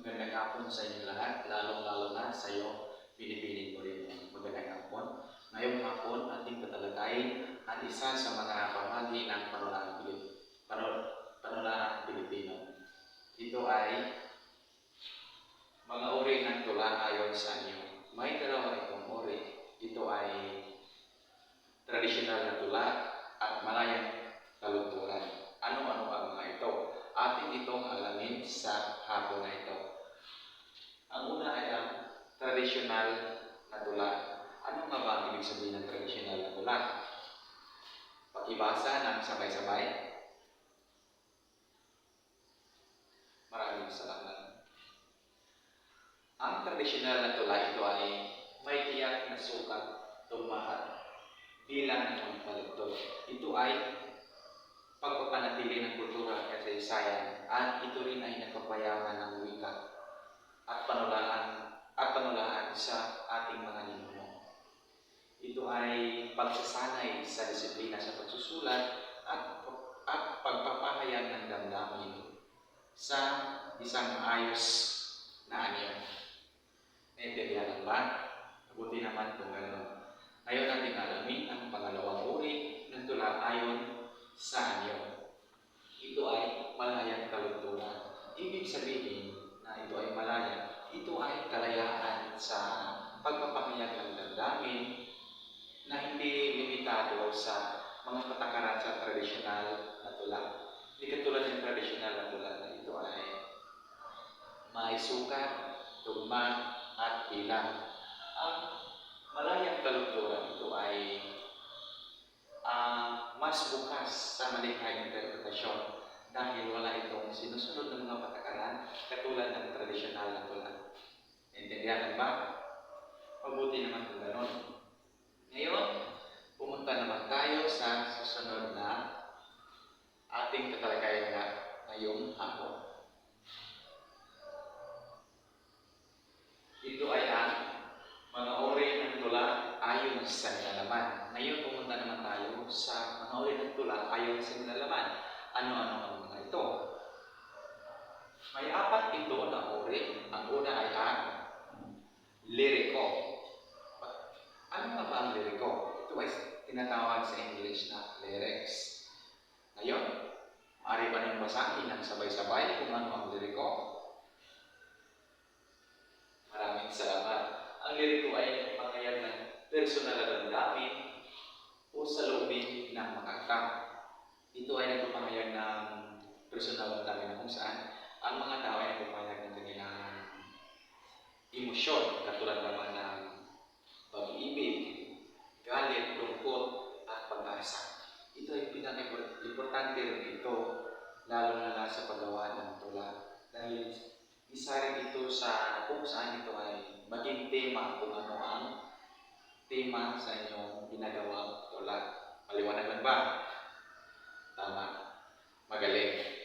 Magandang hapon sa inyo lahat, lalong-lalo na sa iyo, pinipiling ko rin. Magandang hapon. Ngayong hapon, ating tatalakayin ang isa sa mga pamagi ng panularang Pilipino. Ito ay mga uri ng tula ayon sa anyo. May dalawa itong uri. Ito ay tradisyonal na tula at malayang kalunturan. Ano-ano ang mga ito? Ating itong alamin sa hapon na ito. Ang una ay ang tradisyonal na tula. Ano nga ba ang ibig sabihin ng tradisyonal na tula? Pakibasa ng sabay-sabay. Maraming salamat. Ang tradisyonal na tula ito ay may tiyak na sukat, tumahat, bilang ng palugtod. Ito ay pagpapanatili ng kultura at kasaysayan at ito rin ay nagpapayaman ng wika at panulaan sa ating mga ninuno. Ito ay pagsasanay sa disiplina sa pagsusulat at pagpapahayag ng damdamin sa isang maayos na anyo. Naintindihan ba? Mabuti naman kung gano'n. Ngayon natin alamin ang pangalawang uri ng tula ayon sa anyo. Ito ay malayang kalunturan. Ibig sabihin na ito ay malaya. Ito ay kalayaan sa pagpapahayag ng damdamin na hindi limitado sa mga patakaran sa tradisyonal na tula. Hindi katulad ng tradisyonal na tula na ito ay may sukat, tugma, at bilang. Ang malayang kalunturan ito ay mas bukas sa malikhaing interpretasyon dahil wala itong sinusunod ng mga patakaran katulad ng tradisyonal na tula. Intindihan ba? Mabuti naman kung gano'n. Ngayon, pumunta naman tayo sa susunod na ating tatalakayan na ngayong hapon. Ito ay ang mga uri ng tula ayon sa nilalaman. Ngayon, pumunta naman tayo sa mga uri ng tula ayon sa nilalaman. Ano-ano ang mga ito? May apat ito na uri. Ang una ay ang liriko. Ano nga ba ang liriko? Ito ay tinatawag sa English na lyrics. Ngayon, maaari pa niyong basahin ng sabay-sabay kung ano ang liriko. Maraming salamat. Ang liriko ay nagpapahayag ng personal na damdamin o saloobin ng makakanta. Ito ay nagpapahayag ng personal na damdamin na kung saan ang mga tao ay nagpapahayag ng kanilang emosyon, katulad naman ng pag-ibig, galit, lungkot, at pag-asa. Ito ay pinaka-importante rin ito, lalo na sa paggawa ng tula. Dahil isa rin ito sa kung saan ito ay maging tema kung ano ang tema sa inyong ginagawang tula. Maliwanagan ba? Tama. Magaling.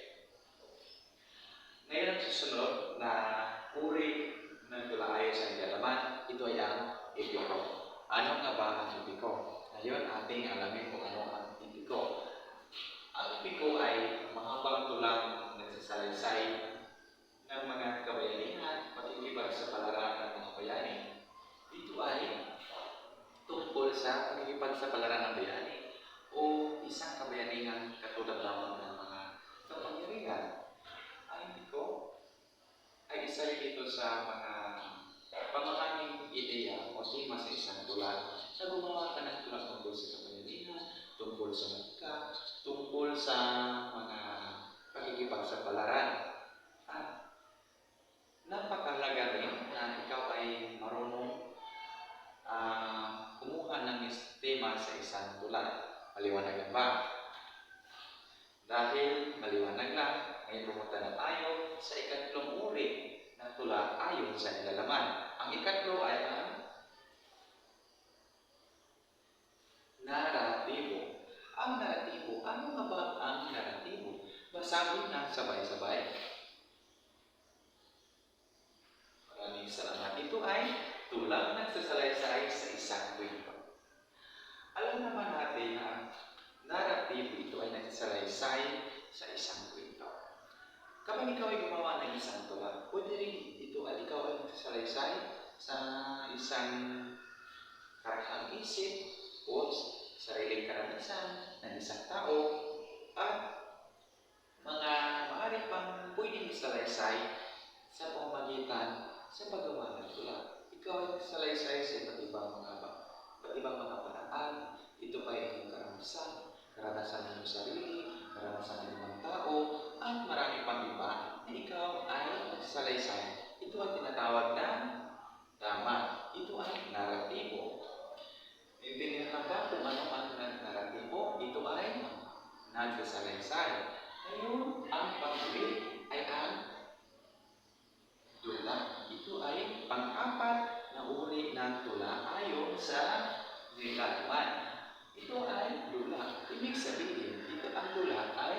Ngayon ang susunod na uri ng tula ayon sa nilalaman, ito ay ang epiko. Ano nga ba ang epiko? Ngayon ating alamin kung ano ang epiko. Ang epiko ay mahabang tulang nagsasalaysay ng mga kabayanihan, pakikipagsapalaran ng mga bayani. Ito ay tungkol sa pakikipagsapalaran ng bayani o isang kabayanihan katulad lamang ng mga kapangyarihan. Ang epiko ay isa rin ito sa mga pamahaling ideya o tema sa isang tula na gumawa ka ng tula tungkol sa kabayanihan, tungkol sa muka, tungkol sa mga pakikipagsapalaran. At napakahalaga rin na ikaw ay marunong kumuha ng tema sa isang tula. Maliwanagan ba? Dahil maliwanag lang, ngayon pumunta na tayo sa ikatlong uri ng tula ayon sa nilalaman. Ang ikatlo ay ang naratibo. Ang naratibo, ano nga ba ang naratibo? Basahin na sabay-sabay. Maraming salamat. Ito ay tulang nagsasalaysay sa isang kwento. Alam naman natin na naratibo ito ay nagsasalaysay sa isang kwento. Kapag ikaw ay gumawa ng isang tula, pwede rin isang karahang isip o sariling karanasan ng isang tao at mga maaari pang pwedeng isalaysay sa pamamagitan sa paggawa ng tula. Ikaw ay salaysay sa iba't ibang mga paraan. Ito ay iyong karanasan ng iyong sarili, karanasan ng ibang tao, at marami pang iba na ikaw ay salaysay. Ito ay tinatawag na tama. Ito ay naratibo. Bibigyan na ba kung ano ang naratibo? Ito ay nagsasalaysay. Ngayon, ang pag-uwi ay ang tula. Ito ay pang-apat na uri ng tula ayon sa Zilalaman. Ito ay tula. Ibig sabihin, ito ay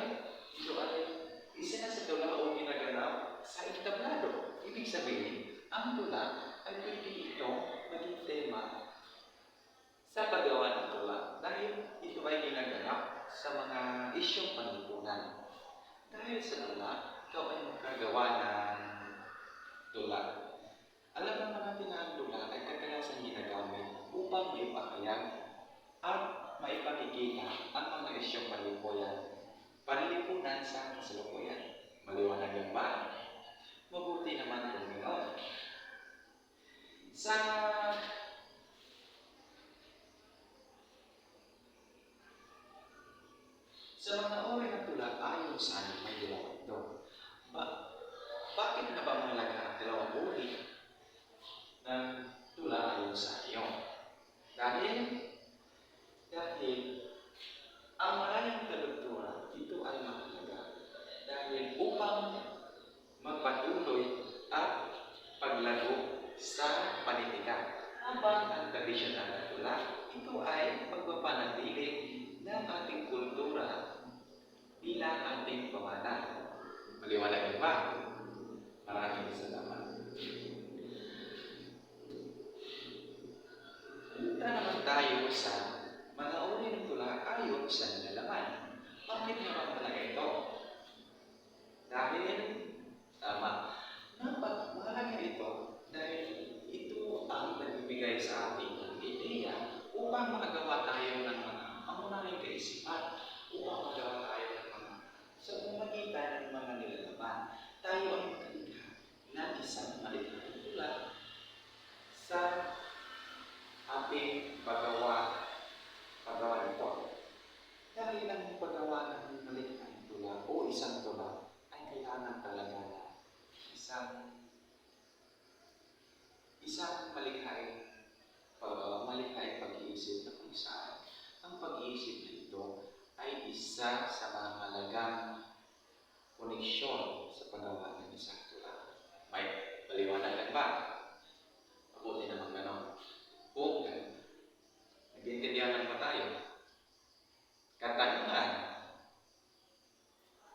isa na sa tula o ginaganap sa entablado. Ibig sabihin, ang tula ay pwede ito maging tema sa paggawa ng tula dahil ito ay ginaganap sa mga isyong panlipunan. Dahil sa tula, ikaw ay magkagawa ng tula. Alam naman natin na ang tula ay kadalasan ginagamit upang maipahayag at maipakikita ang mga isyong panlipunan sa kasalukuyan. Maliwanag yan ba? Mabuti naman kung ganoon. Sa mga uri ng tula, ayon sa may dalawa ito. Bakit na ba mahalaga ang dalawang uri ng tula ayon sa iyo? Dahil ang malayang taludtura, ito ay mahalaga. Dahil upang magpatuloy at paglago sa panitikan. Habang ang tradisyonal na tula, ito ay pagpapanatili ng ating kultura bilang ating pamana. Maliwanag ba? Maraming salamat. Punta naman tayo sa mga uri ng tula ayon sa nilalaman. Bakit naman talaga ito? Dahil, tama, mahalaga ito dahil ito ang nagbibigay sa ating ideya upang makagawa tayo ng mga pangunahing kaisipan, upang magawa tayo ng mga sa pamamagitan ng mga nilalaman. Tayo ay makalikha ng isang maliit tula sa ating paggawa nito. Dahil ang paggawa ng maliit tula o isang tula ay kailangan talaga na isang malikhaing pag-iisip na kung saan ang pag-iisip na ito ay isa sa mahalagang koneksyon sa paggawa ng isang tula. May paliwanagan ba? Mabuti naman ganon. O, nag-intindihan ba tayo? Katanungan.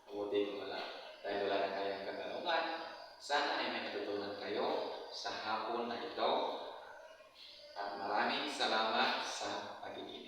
Mabuti kung wala. Dahil wala na kayong katanungan, sana ay may natutunan kayo sa hapon na ito. At maraming salamat sa pakikinig.